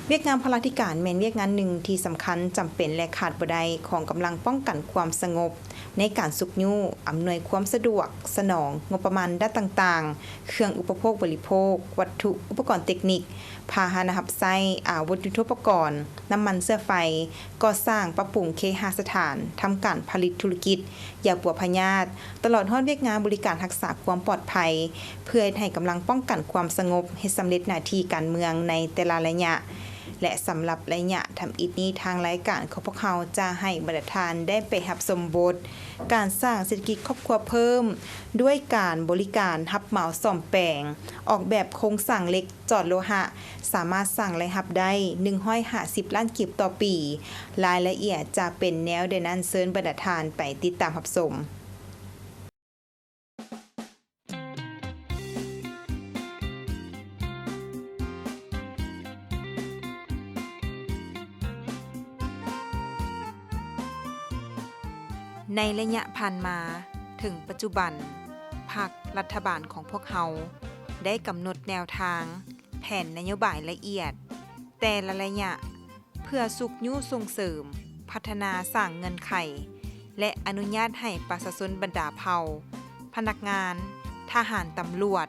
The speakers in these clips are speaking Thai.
เวียกงานพลาธิการแม่นเวียกงานหนึ่งที่สำคัญจำเป็นและขาดบ่ได้ของกำลังป้องกันความสงบในการสุกยู่อำนวยความสะดวกสนองงบประมาณด้านต่างๆเครื่องอุปโภคบริโภควัตถุอุปกรณ์เทคนิคพาหนะหับไส้อาวุธยุทโธปกรณ์น้ำมันเสื้อไฟก่อสร้างปรับปรุงเคหสถานทำการผลิตธุรกิจยาปัวพยาธิตลอดฮอดเวียกงานบริการรักษาความปลอดภัยเพื่อให้กำลังป้องกันความสงบให้สำเร็จหน้าที่การเมืองในแต่ละระยะและสำหรับระยะทำอิฐนี้ทางรายการของพวกเขาจะให้บรรดาทานได้ไปรับสมบทการสร้างเศรษฐกิจครอบครัวเพิ่มด้วยการบริการรับเหมาซ่อมแปลงออกแบบโครงสร้างเหล็กจอดโลหะสามารถสร้างรายรับได้150ล้านกีบต่อปีรายละเอียดจะเป็นแนวใดนั้นเชิญบรรดาทานไปติดตามรับชมในระยะผ่านมาถึงปัจจุบันพรรครัฐบาลของพวกเขาได้กำหนดแนวทางแผนนโยบายละเอียดแต่ละระยะเพื่อสุกยู่ส่งเสริมพัฒนาสร้างเงินไขและอนุญาตให้ประชาชนบรรดาเผ่าพนักงานทหารตำรวจ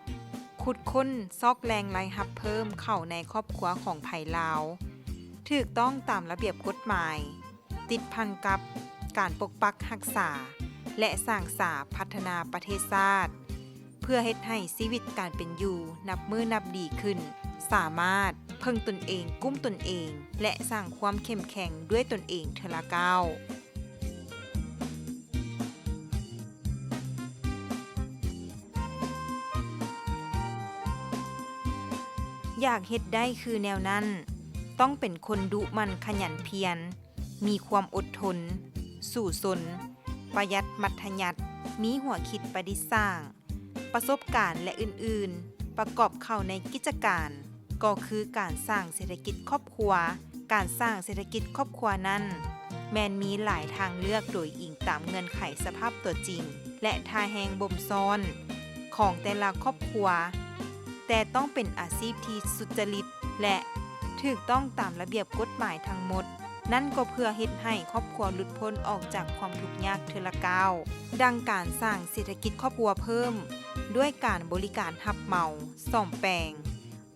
ขุดค้นซอกแรงรายรับเพิ่มเข้าในครอบครัวของไผ่ลาวถูกต้องตามระเบียบกฎหมายติดพันกับการปกปักรักษาและสร้างสรรค์พัฒนาประเทศชาติเพื่อเฮ็ดให้ชีวิตการเป็นอยู่นับมื้อนับดีขึ้นสามารถพึ่งตนเองกุ้มตนเองและสร้างความเข้มแข็งด้วยตนเองเทอละก้าวอยากเฮ็ดได้คือแนวนั้นต้องเป็นคนดุมันขยันเพียรมีความอดทนสู่สนประหยัดมัธยัติมีหัวคิดประดิษฐ์สร้างประสบการณ์และอื่นๆประกอบเข้าในกิจการก็คือการสร้างเศรษฐกิจครอบครัวการสร้างเศรษฐกิจครอบครัวนั้นแม้นมีหลายทางเลือกโดยอิงตามเงื่อนไขสภาพตัวจริงและท่าแฮงบ่มซ้อนของแต่ละครอบครัวแต่ต้องเป็นอาชีพที่สุจริตและถูกต้องตามระเบียบกฎหมายทั้งหมดนั่นก็เพื่อเฮ็ดให้ครอบครัวหลุดพ้นออกจากความทุกข์ยากเทอละก้าวดังการสร้างเศรษฐกิจครอบครัวเพิ่มด้วยการบริการรับเหมาซ่อมแปลง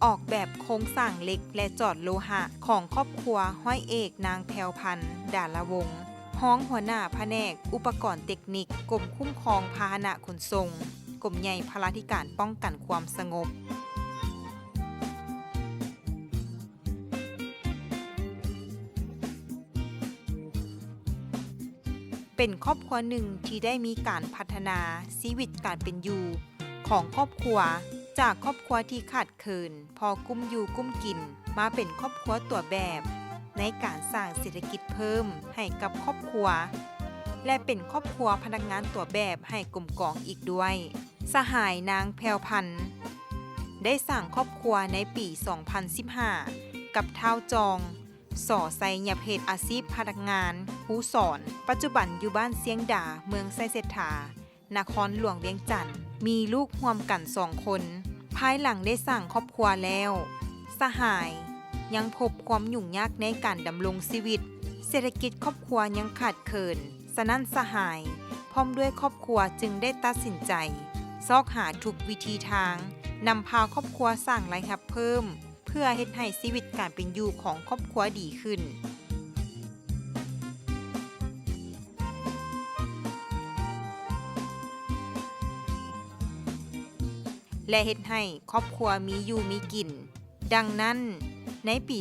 ออกแบบโครงสร้างเหล็กและจอดโลหะของครอบครัวห้อยเอกนางแพรวพันธ์ดาลวงศ์ห้องหัวหน้าแผนกอุปกรณ์เทคนิคกรมคุ้มครองพาหนะขนส่งกรมใหญ่พลาธิการป้องกันความสงบเป็นครอบครัวหนึ่งที่ได้มีการพัฒนาชีวิตการเป็นอยู่ของครอบครัวจากครอบครัวที่ขาดเคินพอกุ้มอยู่กุ้มกินมาเป็นครอบครัวตัวแบบในการสร้างเศรษฐกิจเพิ่มให้กับครอบครัวและเป็นครอบครัวพนักงานตัวแบบให้กลมกล่อมอีกด้วยสหายนางแพรวพันธ์ได้สร้างครอบครัวในปี 2015 กับเท้าจองสอไซยเพศอาชีพพนักงานผู้สอนปัจจุบันอยู่บ้านเสียงดาเมืองไซเศรษฐานครหลวงเวียงจันทน์มีลูกร่วมกัน2คนภายหลังได้สร้างครอบครัวแล้วสหายยังพบความยุ่งยากในการดำรงชีวิตเศรษฐกิจครอบครัวยังขาดเคินฉะนั้นสหายพร้อมด้วยครอบครัวจึงได้ตัดสินใจซอกหาทุกวิธีทางนำพาครอบครัวสร้างรายรับเพิ่มเพื่อเฮ็ดให้ชีวิตการเป็นอยู่ของครอบครัวดีขึ้นและเฮ็ดให้ครอบครัวมีอยู่มีกินดังนั้นในปี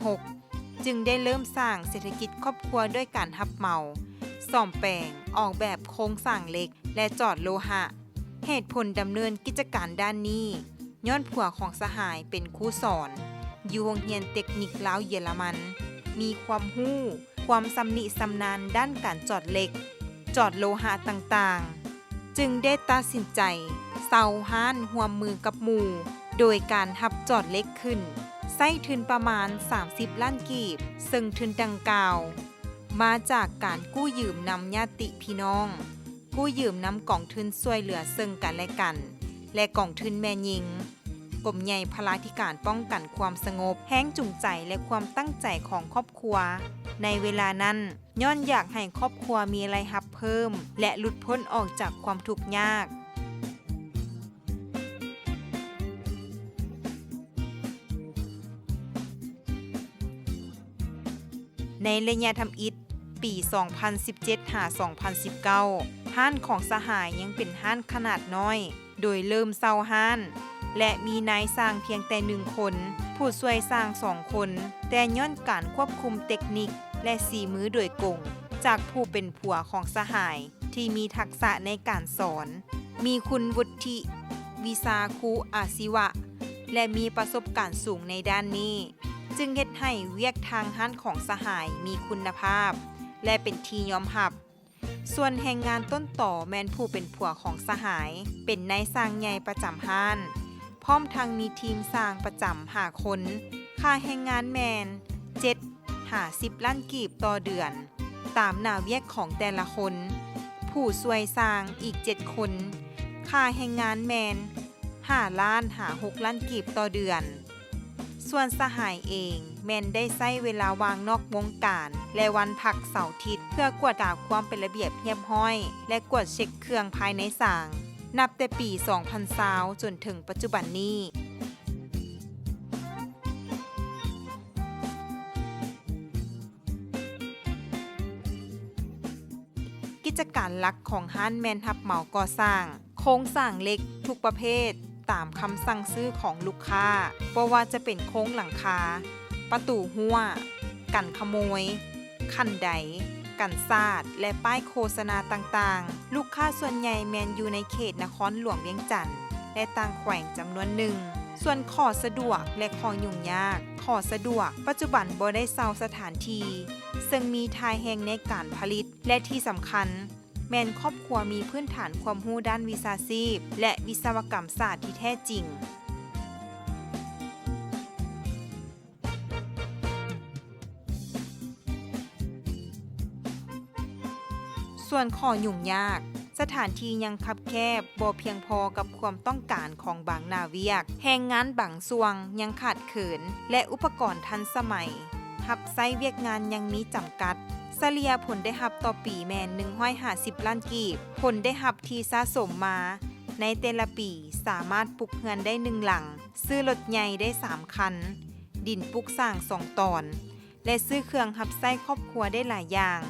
2016 จึงได้เริ่มสร้างเศรษฐกิจครอบครัวด้วยการรับเหมาซ่อมแปลงออกแบบโครงสร้างเหล็กและจอดโลหะเหตุผลดำเนินกิจการด้านนี้ย้อนผัวของสหายเป็นครูสอนอยู่โรงเรียนเทคนิคลาวเยอรมันมีความรู้ความสำนิสำนาญด้านการจอดเหล็กจอดโลหะต่างๆจึงได้ตัดสินใจเซาห้านร่วมมือกับหมู่โดยการรับจอดเหล็กขึ้นใช้ทุนประมาณ30ล้านกีบซึ่งทุนดังกล่าวมาจากการกู้ยืมนำญาติพี่น้องกู้ยืมนำกองทุนช่วยเหลือซึ่งกันและกันและกองทุนแม่หญิง กรมใหญ่พลาธิการป้องกันความสงบแห้งจูงใจและความตั้งใจของครอบครัวในเวลานั้นย้อนอยากให้ครอบครัวมีรายรับเพิ่มและหลุดพ้นออกจากความทุกข์ยากในระยะทำอิฐปี 2017 หา 2019 ห้านของสหายยังเป็นห้านขนาดน้อยโดยเริ่มเศร้าห้านและมีนายสร้างเพียงแต่1คนผู้ช่วยสร้าง2คนแต่ย้อนการควบคุมเทคนิคและสีมือโดยกงจากผู้เป็นผัวของสหายที่มีทักษะในการสอนมีคุณวุฒิวิชาครูอาชีวะและมีประสบการณ์สูงในด้านนี้จึงเฮ็ดให้เวียกทางห้านของสหายมีคุณภาพและเป็นที่ยอมรับส่วนแรงงานต้นต่อแม่นผู้เป็นผัวของสหายเป็นนายสร้างใหญ่ประจำห้านพร้อมทั้งมีทีมสร้างประจำ5คนค่าแรงงานแมน7-10 ล้านกีบต่อเดือนตามหน้าเวียกของแต่ละคนผู้ช่วยสร้างอีก7คนค่าแรงงานแมน5 ล้าน6 ล้านกีบต่อเดือนส่วนสหายเองแม่นได้ใช้เวลาวางนอกวงการและวันพักเสาร์อาทิตย์เพื่อกวดกาความเป็นระเบียบเรียบร้อยและกวดเช็คเครื่องภายในศาลนับแต่ปี 2020 จนถึงปัจจุบันนี้กิจการหลักของห้านแมนรับเหมาก่อสร้างโครงสร้างเล็กทุกประเภทตามคำสั่งซื้อของลูกค้าบ่ว่าจะเป็นโครงหลังคาประตูรั้วกันขโมยคันไดกันซาดและป้ายโฆษณาต่างๆลูกค้าส่วนใหญ่แมนอยู่ในเขตนครหลวงเวียงจันทน์และต่างแขวงจำนวนหนึ่งส่วนข้อสะดวกและข้อยุ่งยากข้อสะดวกปัจจุบันบ่ได้เซาสถานที่ซึ่งมีทายแห่งในการผลิตและที่สำคัญแม่นครอบครัวมีพื้นฐานความรู้ด้านวิชาชีพและวิศวกรรมศาสตร์ที่แท้จริงส่วนข้อยุ่งยากสถานที่ยังคับแคบบ่เพียงพอกับความต้องการของบางนาเวียกแรงงานบางส่วงยังขาดเขินและอุปกรณ์ทันสมัยรับใช้เวียกงานยังมีจำกัดเฉลี่ยผลได้รับต่อปีแม่น150 ล้านกีบผลได้รับที่สะสมมาในแต่ละปีสามารถปลูกเรือนได้1หลังซื้อรถใหญ่ได้3คันดินปลูกสร้าง2ตอนและซื้อเครื่องรับใช้ครอบครัวได้หลายอย่าง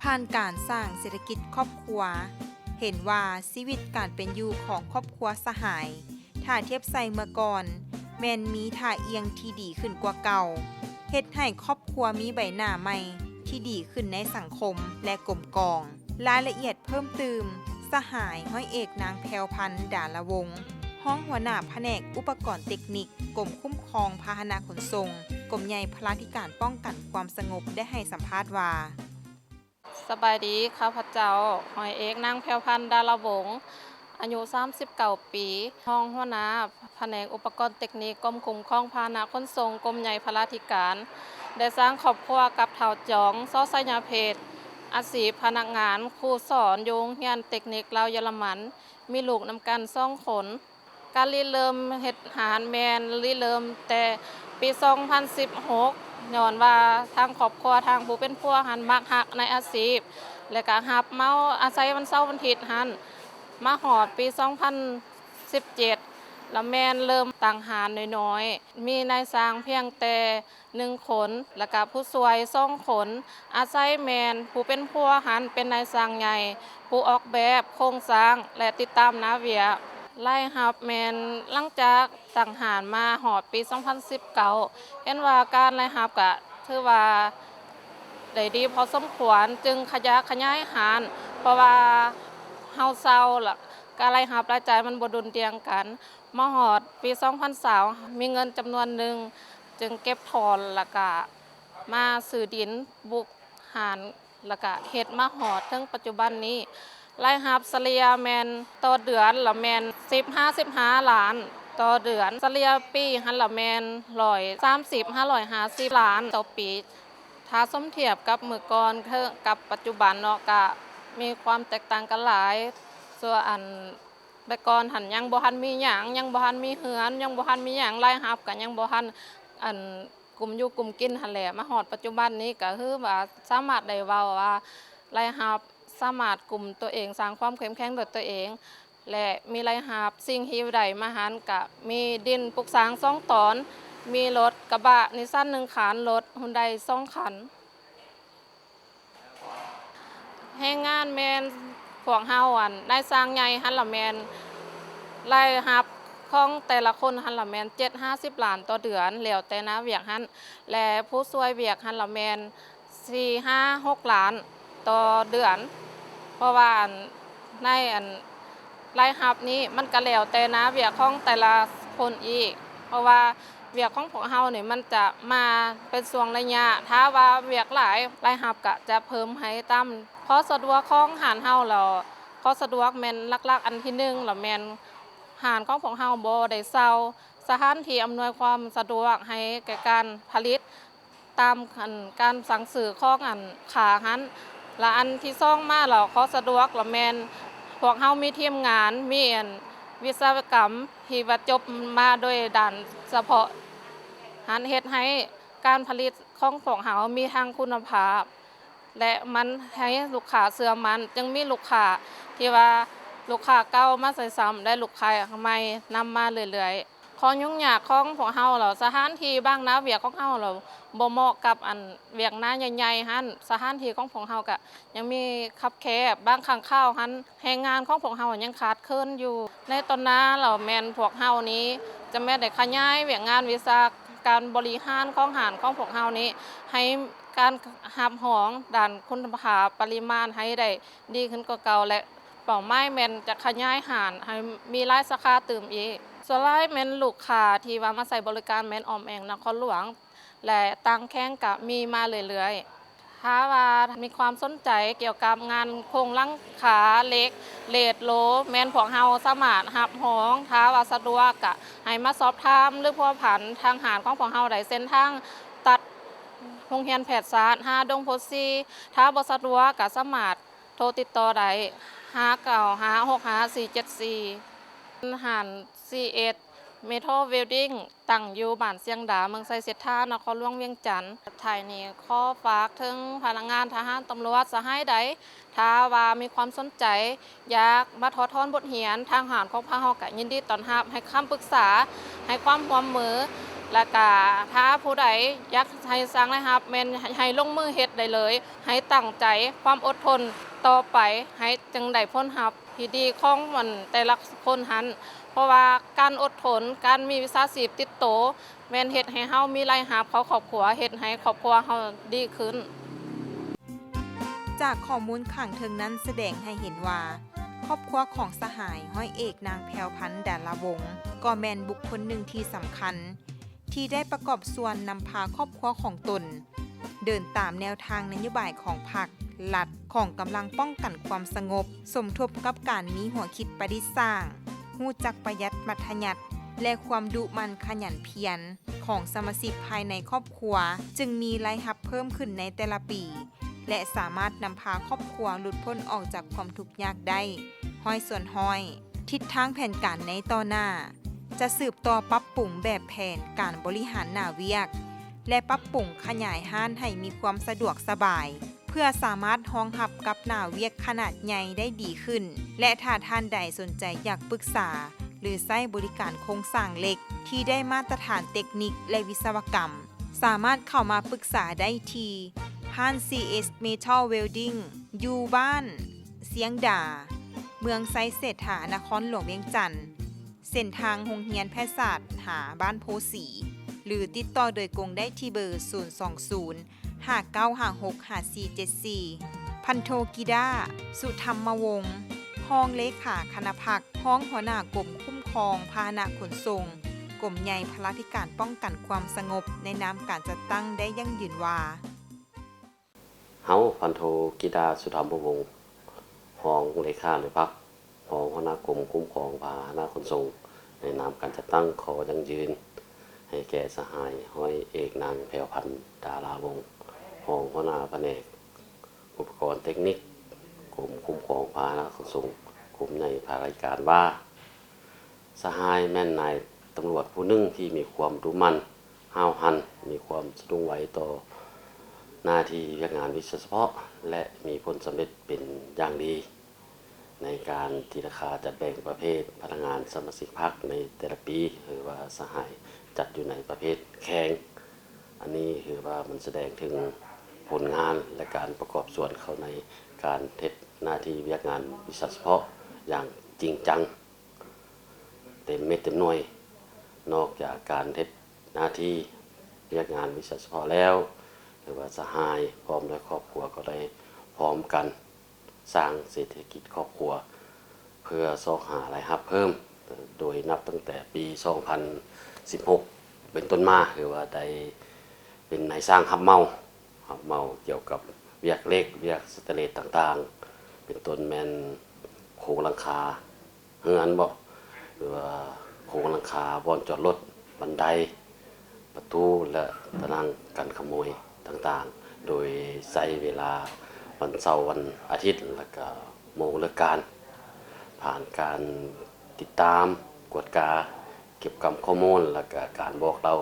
ผ่านการสร้างเศรษฐกิจครอบครัวเห็นว่าชีวิตการเป็นอยู่ของครอบครัวสหายถ้าเทียบใส่เมื่อก่อนแม่นมีท่าเอียงที่ดีขึ้นกว่าเก่าเฮ็ดให้ครอบครัวมีใบหน้าใหม่ที่ดีขึ้นในสังคมและกลมกองรายละเอียดเพิ่มเติมสหายห้อยเอกนางแพรวพันธ์ดาลวงศ์ห้องหัวหน้าแผนกอุปกรณ์เทคนิคกรมคุ้มครองพาหนะขนส่งกรมใหญ่พลาธิการป้องกันความสงบได้ให้สัมภาษณ์ว่าสบายดีข้าพเจ้าหอยเอกนางแพรวพันธ์ดาลวงศ์อายุ39 ปีห้องหัวหน้าแผนกอุปกรณ์เทคนิคกรมคุ้มครองพาหนะขนส่งกรมใหญ่พลาธิการได้สร้างครอบครัวกับเฒ่าจองซ้อไซญาเพศอาชีพพนักงานครูสอนอยู่โรงเรียนเทคนิคลาวเยอรมันมีลูกนำกัน2 คนการเริ่มเฮ็ดหารแมนเริ่มแต่ปี 2016ย้อนว่าทางครอบครัวทางผู้เป็นผัวหันมักฮักในอาชีพและก็รับเมาอาศัยวันเสาร์วันอาทิตย์หันมาฮอดปี 2017 แล้วแม่นเริ่มตั้งหารน้อยๆมีนายสร้างเพียงแต่1 คนแล้วก็ผู้ช่วย2 คนอาศัยแม่นผู้เป็นผัวหันเป็นนายสร้างใหญ่ผู้ออกแบบโครงสร้างและติดตามนาเวียไล่รับแมนหลังจากตั้งหารมาฮอดปี 2019 เห็นว่าการไล่รับก็ถือว่าได้ดีพอสมควรจึงขยายหารเพราะว่าเฮาเซาล่ะการไล่รับรายจ่ายมันบ่ดุลเดียงกันมาฮอดปี 2020 มีเงินจำนวนหนึ่งจึงเก็บถอนแล้วก็มาซื้อดินบุกหารแล้วก็เฮ็ดมาฮอดถึงปัจจุบันนี้รายรับเฉลี่ยแม่นต่อเดือนละแม่น15 ล้านต่อเดือนเฉลี่ยปีหันละแม่น130-150 ล้านต่อปีถ้าสมเทียบกับเมื่อก่อนกับปัจจุบันเนาะก็มีความแตกต่างกันหลายส่วนอัน แต่ก่อนหันยังบ่ทันมีหยังยังบ่ทันมีเฮือนยังบ่ทันมีหยังรายรับก็ยังบ่ทันอันกลุ่มอยู่กลุ่มกินหั่นแหละมาฮอดปัจจุบันนี้ก็คือว่าสามารถได้เว้าว่ารายรับสามารถกลุ่มตัวเองสร้างความเข้มแข็งด้วยตัวเอง และมีรายรับสิ่งที่ได้มาหันก็มีดินปลูกสร้าง2 ตอน มีรถกระบะนิสสัน1 คันรถ Hyundai 2 คันแรงงานแม่นพวกเฮาได้สร้างใหญ่หั่นล่ะแม่นรายรับของแต่ละคนหั่นล่ะแม่น7-50 ล้านต่อเดือนแล้วแต่นะเวียกหั้นและผู้ช่วยเวียกหั่นล่ะแม่น4-5-6 ล้านต่อเดือนเพราะว่าในรายรับนี้มันก็แล้วแต่นะเวียกของแต่ละคนอีกเพราะว่าเวียกของพวกเฮานี่มันจะมาเป็นช่วงระยะถ้าว่าเวียกหลายรายรับก็จะเพิ่มให้ตามข้อสะดวกของหารเฮาแล้วข้อสะดวกแม่นหลักๆอันที่1แล้วแม่นหารของพวกเฮาบ่ได้เซาสถานที่อำนวยความสะดวกให้แก่การผลิตตามการสั่งซื้อของขาหั้นและอันที่2มาแล้วข้อสะดวกแล้วแม่นพวกเฮามีทีมงานมีวิศวกรรมที่ว่าจบมาโดยด้านเฉพาะหันเฮ็ดให้การผลิตของพวกเฮามีทางคุณภาพและมันให้ลูกค้าเชื่อมั่นจึงมีลูกค้าที่ว่าลูกค้าเก่ามาใส่ซ้ำและลูกค้าใหม่นำมาเรื่อยๆข้อยุ่งยากของพวกเฮาแล้วสถานที่บางนาเวียกของเฮาแล้วบ่เหมาะกับเวียกนาใหญ่ๆหั่นสถานที่ของพวกเฮาก็ยังมีคับแคบบางครั้งคราวหั่นแรงงานของพวกเฮายังขาดเคินอยู่ในตอนนั้นแล้วแม่นพวกเฮานี้จะแม่นได้ขยายเวียกงานวิชาการบริหารของหารของพวกเฮานี้ให้การรับรองด้านคุณภาพปริมาณให้ได้ดีขึ้นกว่าเก่าและเป้าหมายแม่นจะขยายหารให้มีหลายสาขาเติมอีกส่วนหลายแม่นลูกค้าที่ว่ามาใช้บริการแม่นอ้อมแองนครหลวงและต่างแข้งก็มีมาเรื่อยๆถ้าว่ามีความสนใจเกี่ยวกับงานโครงหลังคาเหล็กเลดโลแม่นพวกเฮาสามารถรับรองถ้าว่าสะดวกก็ให้มาสอบถามหรือพัวผันทางหารของพวกเฮาได้เส้นทางตัดโรงเรียนแพทยศาสตร์5ดงโพสีถ้าบ่สะดวกก็สามารถโทรติดต่อได้59565474หาร41เมโทรเวลดิ้งตั้งอยู่บ้านเสียงดาเมืองไซเซธานครหลวงเวียงจันทน์ท้ายนี้ขอฝากถึงพนักงานทหารตำรวจสหายใดถ้าว่ามีความสนใจอยากมาถอดถอนบทเรียนทางทหารของพวกเฮาก็ยินดีต้อนรับให้คำปรึกษาให้ความร่วมมือและก็ถ้าผู้ใดอยากให้สร้างนะครับแม่นให้ลงมือเฮ็ดได้เลยให้ตั้งใจความอดทนต่อไปให้จึงได้ผลลัพธ์ที่ดีของแต่ละคนหันเพราะว่าการอดทนการมีวิชาชีพติดโตวแม่นเฮ็ดให้เฮามีรายรับเขาครอบครัวเฮ็ดให้ครอบครัวเฮาดีขึ้นจากข้อมูลข้างเทิงนั้นแสดงให้เห็นว่าครอบครัวของสหายห้อยเอกนางแพรวพันธ์ดารา วงศ์ก็แม่นบุคคลหนึ่งที่สำคัญที่ได้ประกอบส่วนนำพาครอบครัวของตนเดินตามแนวทางนโยบายของพรรครัฐของกำลังป้องกันความสงบสมทบกับการมีหัวคิดประดิษฐ์สร้างฮู้จักประหยัดมัธยัสถ์และความดุมันขยันเพียรของสมาชิกภายในครอบครัวจึงมีรายรับเพิ่มขึ้นในแต่ละปีและสามารถนำพาครอบครัวหลุดพ้นออกจากความทุกข์ยากได้ห้อยส่วนห้อยทิศทางแผนการในต่อหน้าจะสืบต่อปรับปรุงแบบแผนการบริหารหน้าเวียกและปรับปรุงขยายห้านให้มีความสะดวกสบายเพื่อสามารถรองรับกับหน้าเวียกขนาดใหญ่ได้ดีขึ้นและถ้าท่านใดสนใจอยากปรึกษาหรือใช้บริการโครงสร้างเหล็กที่ได้มาตรฐานเทคนิคและวิศวกรรมสามารถเข้ามาปรึกษาได้ที่ห้าน CS Metal Welding อยู่บ้านเสียงดาเมืองไซเศรษฐานครหลวงเวียงจันทน์เส้นทางโรงเรียนแพทยศาสตร์หาบ้านโพสีหรือติดต่อโดยกงได้ที่เบอร์ 020-5956-5474 พันโทกิดา สุธรรมวงศ์รองเลขาคณะพรรครองหัวหน้ากรมคุ้มครองพาหนะขนส่งกรมใหญ่พลาธิการป้องกันความสงบในนามการจัดตั้งได้ยั่งยืนว่าเฮาพันโทกิดา สุธรรมวงศ์รองเลขาในพรรครองหัวหน้ากรมคุ้มครองพาหนะขนส่งในนามการจัดตั้งขอยั่งยืนให้แก่สหายห้อยเอกนางแพรวพันธ์ดาราวงศ์รองหัวหน้าแผนกอุปกรณ์เทคนิคกรมคุ้มครองพาหนะขนส่งกรมในภารายการว่า สหายแม่นนายตำรวจผู้หนึงที่มีความดุมันห้าวหันมีความสะดุ้งไหวต่อหน้าที่เรียกงานวิชาเฉพาะและมีผลสำเร็จเป็นอย่างดีในการที่ราคาจัดแบ่งประเภทพนักงานสมาชิกพรรคในแต่ละปีหรือว่าสหายจัดอยู่ในประเภทแข่งอันนี้คือว่ามันแสดงถึงผลงานและการประกอบส่วนเข้าในการเทศหน้าที่เรียกงานวิชาเฉพาะอย่างจริงจังเต็มเม็ดเต็มหน่วยนอกจากการเทศหน้าที่เรียกงานวิชาเฉพาะแล้วหรือว่าสหายพร้อมด้วยครอบครัวก็ได้พร้อมกันสร้างเศรษฐกิจครอบครัวเพื่อสร้างหารายรับเพิ่มโดยนับตั้งแต่ปี 2016 เป็นต้นมาคือว่าได้เป็นนายสร้างรับเหมาเกี่ยวกับเวียกเล็กเวียกสเตนเลสต่างๆเป็นต้นแมนโครงหลังคาเฮือนบ่หรือว่าโครงหลังคาบ่อนจอดรถบันไดประตูและตารางกันขโมยต่างๆโดยใช้เวลาวันเสาร์วันอาทิตย์แล้วก็โมงเลิกการผ่านการติดตามกวดกาเก็บกำข้อมูลแล้วก็การบอกเรา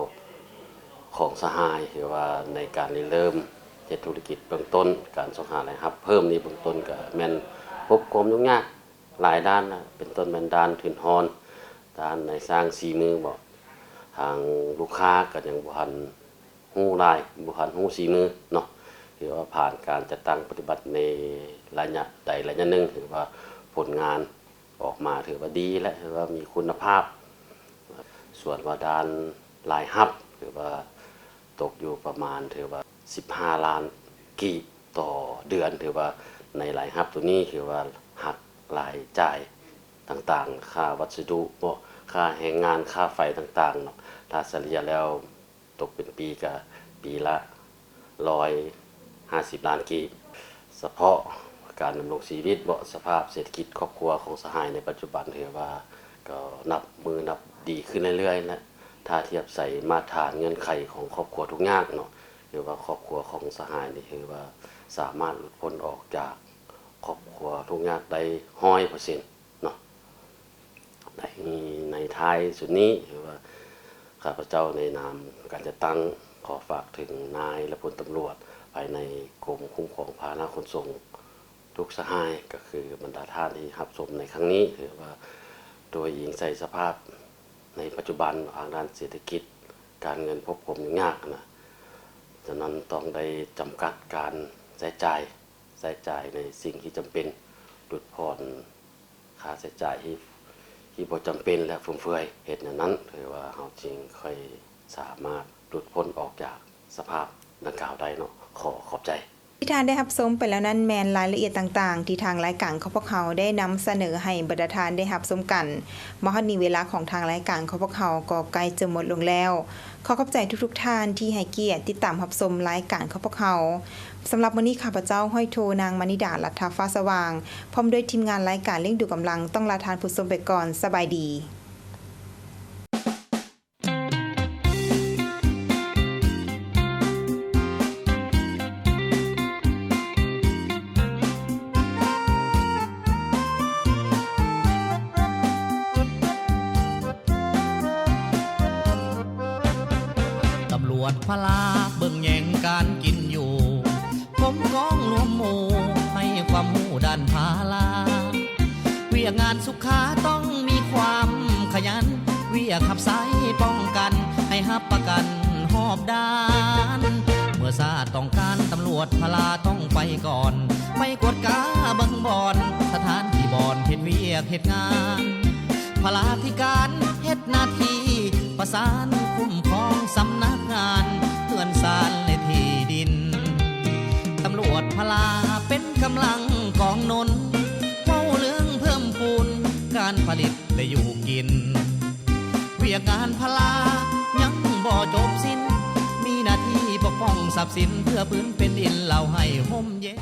ของสหายคือว่าในการเริ่มเฮ็ดธุรกิจเบื้องต้นการสร้างหารายรับเพิ่มนี้เบื้องต้นก็แม่นพบความยุ่งยากหลายด้านนะเป็นต้นแม่นด้านทุนฮอนด้านในสร้างสีมือบ่ทางลูกค้าก็ยังบ่ทันฮู้หลายบ่ทันฮู้สีมือเนาะถือว่าผ่านการจัดตั้งปฏิบัติในระยะใดระยะหนึ่งถือว่าผลงานออกมาถือว่าดีและถือว่ามีคุณภาพส่วนว่าด้านรายรับถือว่าตกอยู่ประมาณถือว่า15 ล้านกีบต่อเดือนถือว่าในรายรับตัวนี้ถือว่าหักรายจ่ายต่างๆค่าวัสดุบ่ค่าแรงงานค่าไฟต่างๆเนาะถ้าเฉลี่ยแล้วตกเป็นปีก็ปีละ150 ล้านกีบเฉพาะการดำรงชีวิตบ่สภาพเศรษฐกิจครอบครัวของสหายในปัจจุบันถือว่าก็นับดีขึ้นเรื่อยๆนะถ้าเทียบใส่มาตรฐานเงื่อนไขของครอบครัวทุกอย่างเนาะหรือว่าครอบครัวของสหายนี่คือว่าสามารถหลุดพ้นออกจากครอบครัวทุกอย่างได้ 100% เนาะในท้ายสุดนี้คือว่าข้าพเจ้าในนามการจะตั้งขอฝากถึงนายและพลตำรวจภายในกรมคุ้มครองพาหนะขนส่งทุกสหายก็คือบรรดาท่านที่รับชมในครั้งนี้คือว่าโดยยิงใส่สภาพในปัจจุบันทางด้านเศรษฐกิจการเงินพบผมยากนะฉะนั้นต้องได้จำกัดการใช้จ่ายในสิ่งที่จำเป็นลดผ่อนค่าใช้จ่ายที่บ่จำเป็นและฟุ่มเฟือยเหตุนั้นถือว่าเฮาจริงค่อยสามารถหลุดพ้นออกจากสภาพดังกล่าวได้เนาะขอบใจที่ทานได้รับชมไปแล้วนั้นแมนรายละเอียดต่างๆที่ทางรายการของพวกเขาได้นำเสนอให้บรรดาทานได้รับชมกันมหนีเวลาของทางรายการของพวกเขาก็ใกล้จะหมดลงแล้วขอขอบใจทุกๆท่านที่ให้เกียรติติดตามรับชมรายการของพวกเขาสำหรับวันนี้ข้าพเจ้าห้อยโทนางมณิดาลัทธาฟ้าสว่างพร้อมด้วยทีมงานรายการเลี้ยงดูกำลังต้องลาทานผู้ชมไปก่อนสบายดีพลาเบิ่งแย่งการกินอยู่ผมก้องรวมหมู่ให้ความหูด้านพาลาเวียงานสุขาต้องมีความขยันเวียขับไซป้องกันให้หับประกันหอบด้านเมื่อซาต้องการตำรวจพลาต้องไปก่อนไปกวดกาเบิ่งบอนสถานที่บอนเฮ็ดเวียกเฮ็ดงานพลาธิการเฮ็ดหน้าที่ประสานคุ้มครองสำนักงานเพื่อนสารในที่ดินตำรวจพลาเป็นกำลังกองนนเฝ้าเรื่องเพิ่มพูนการผลิตได้อยู่กินเวียกงานพลายังบ่จบสิ้นมีหน้าที่ปกป้องทรัพย์สินเพื่อพื้นเป็นดินเราให้ห่มเย็น